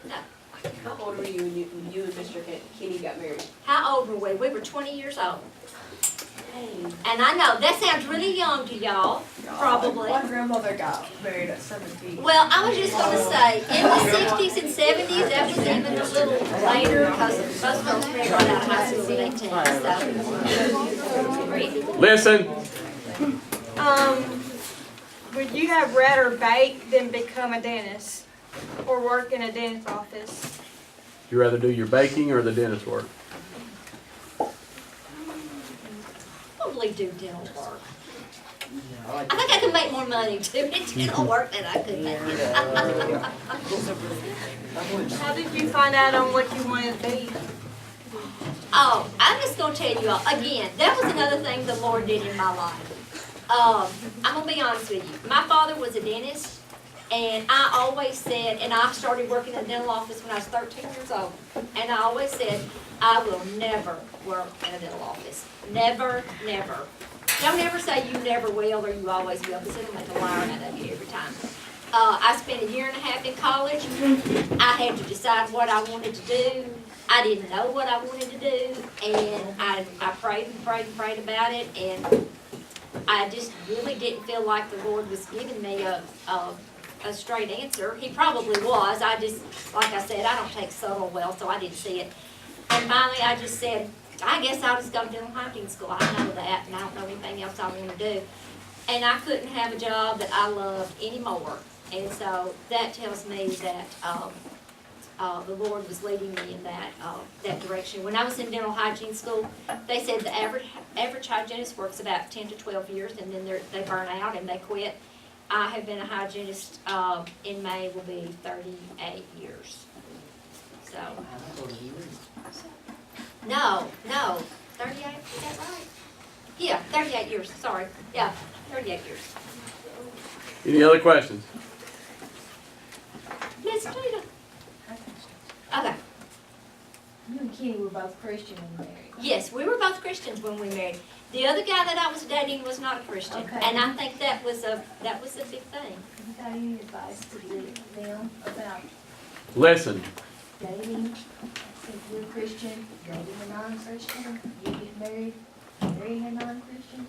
No. How old were you when you and Mr. Kenny got married? How old were we? We were 20 years old. And I know, that sounds really young to y'all, probably. My grandmother got married at 17. Well, I was just gonna say, in the 60s and 70s, that was even a little later, because most folks married right out of high school at 18, so. Listen. Would you have rather bake than become a dentist or work in a dentist's office? You rather do your baking or the dentist work? Probably do dental work. I think I could make more money doing dental work than I could make it. How did you find out on what you wanted to be? Oh, I'm just gonna tell you all, again, that was another thing the Lord did in my life. I'm gonna be honest with you. My father was a dentist, and I always said, and I started working in the dental office when I was 13 years old, and I always said, I will never work in a dental office. Never, never. Don't ever say you never will or you always will, because it'll make a liar out of you every time. I spent a year and a half in college. I had to decide what I wanted to do. I didn't know what I wanted to do, and I prayed and prayed and prayed about it, and I just really didn't feel like the Lord was giving me a straight answer. He probably was. I just, like I said, I don't take subtle well, so I didn't see it. And finally, I just said, I guess I'll just go to dental hygiene school. I know that, and I don't know anything else I want to do. And I couldn't have a job that I loved anymore. And so that tells me that the Lord was leading me in that direction. When I was in dental hygiene school, they said the average hygienist works about 10 to 12 years, and then they burn out and they quit. I have been a hygienist, in May will be 38 years. So. No, 38, is that right? Yeah, 38 years, sorry. Yeah, 38 years. Any other questions? Miss Tina. Okay. You and Kenny were both Christian when you married. Yes, we were both Christians when we married. The other guy that I was dating was not a Christian, Okay. and I think that was a big thing. Have you got any advice to give them about Listen. dating? If you're a Christian, dating a non-Christian, you get married, marrying a non-Christian?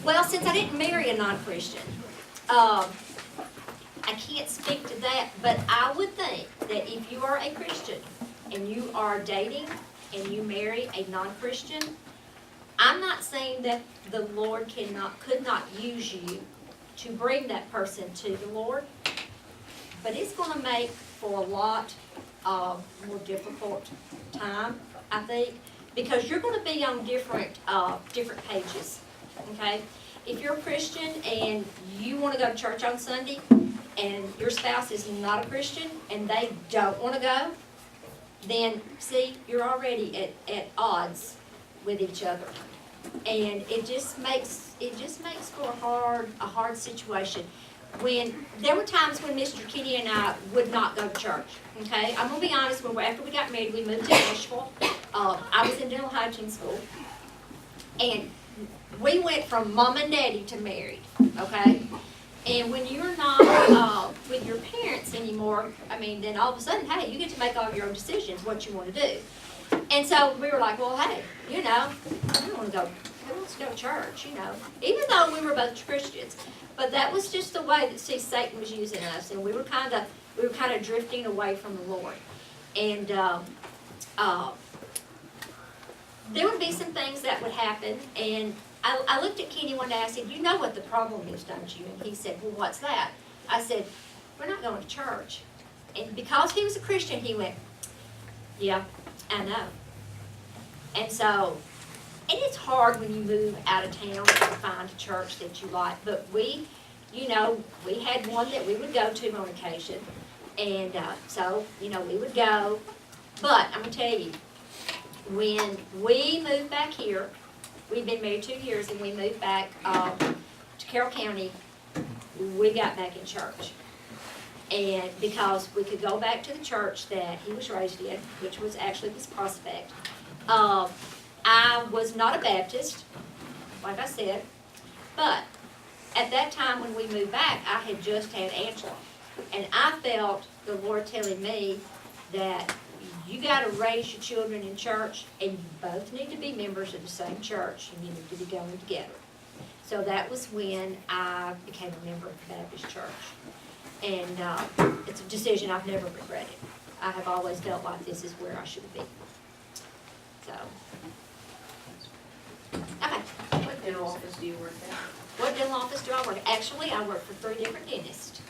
Well, since I didn't marry a non-Christian, I can't speak to that, but I would think that if you are a Christian and you are dating and you marry a non-Christian, I'm not saying that the Lord could not use you to bring that person to the Lord, but it's going to make for a lot more difficult time, I think, because you're going to be on different pages, okay? If you're a Christian and you want to go to church on Sunday and your spouse is not a Christian and they don't want to go, then see, you're already at odds with each other. And it just makes for a hard situation. When there were times when Mr. Kenny and I would not go to church, okay? I'm gonna be honest, after we got married, we moved to Nashville. I was in dental hygiene school, and we went from mom and daddy to married, okay? And when you're not with your parents anymore, I mean, then all of a sudden, hey, you get to make all your own decisions, what you want to do. And so we were like, well, hey, you know, I don't want to go. Who wants to go to church, you know? Even though we were both Christians, but that was just the way that Satan was using us, and we were kind of drifting away from the Lord. And there would be some things that would happen, and I looked at Kenny one day. I said, "You know what the problem is, don't you?" And he said, "Well, what's that?" I said, "We're not going to church." And because he was a Christian, he went, "Yeah, I know." And so, and it's hard when you move out of town to find a church that you like. But we, you know, we had one that we would go to on occasion. And so, you know, we would go. But I'm going to tell you, when we moved back here, we've been married 2 years, and we moved back to Carroll County, we got back in church. And because we could go back to the church that he was raised in, which was actually this Prospect. I was not a Baptist, like I said, but at that time when we moved back, I had just had Angela. And I felt the Lord telling me that you gotta raise your children in church, and you both need to be members of the same church, and you need to be going together. So that was when I became a member of the Baptist church. And it's a decision I've never regretted. I have always felt like this is where I should be. So, okay. What dental office do you work at? What dental office do I work at? Actually, I work for 3 different dentists.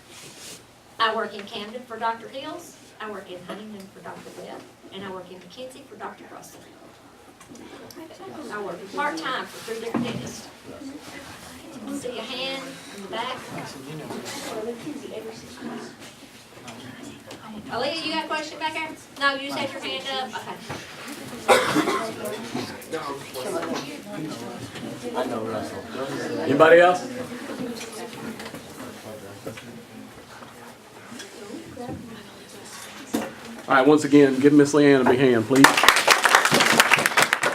I work in Camden for Dr. Hills, I work in Huntington for Dr. Webb, and I work in McKenzie for Dr. Russell. I work part-time for 3 different dentists. See a hand in the back? Aaliyah, you got a question back there? No, you just had your hand up? Okay. I know Russell. Anybody else? All right, once again, give Miss Leanne a big hand, please.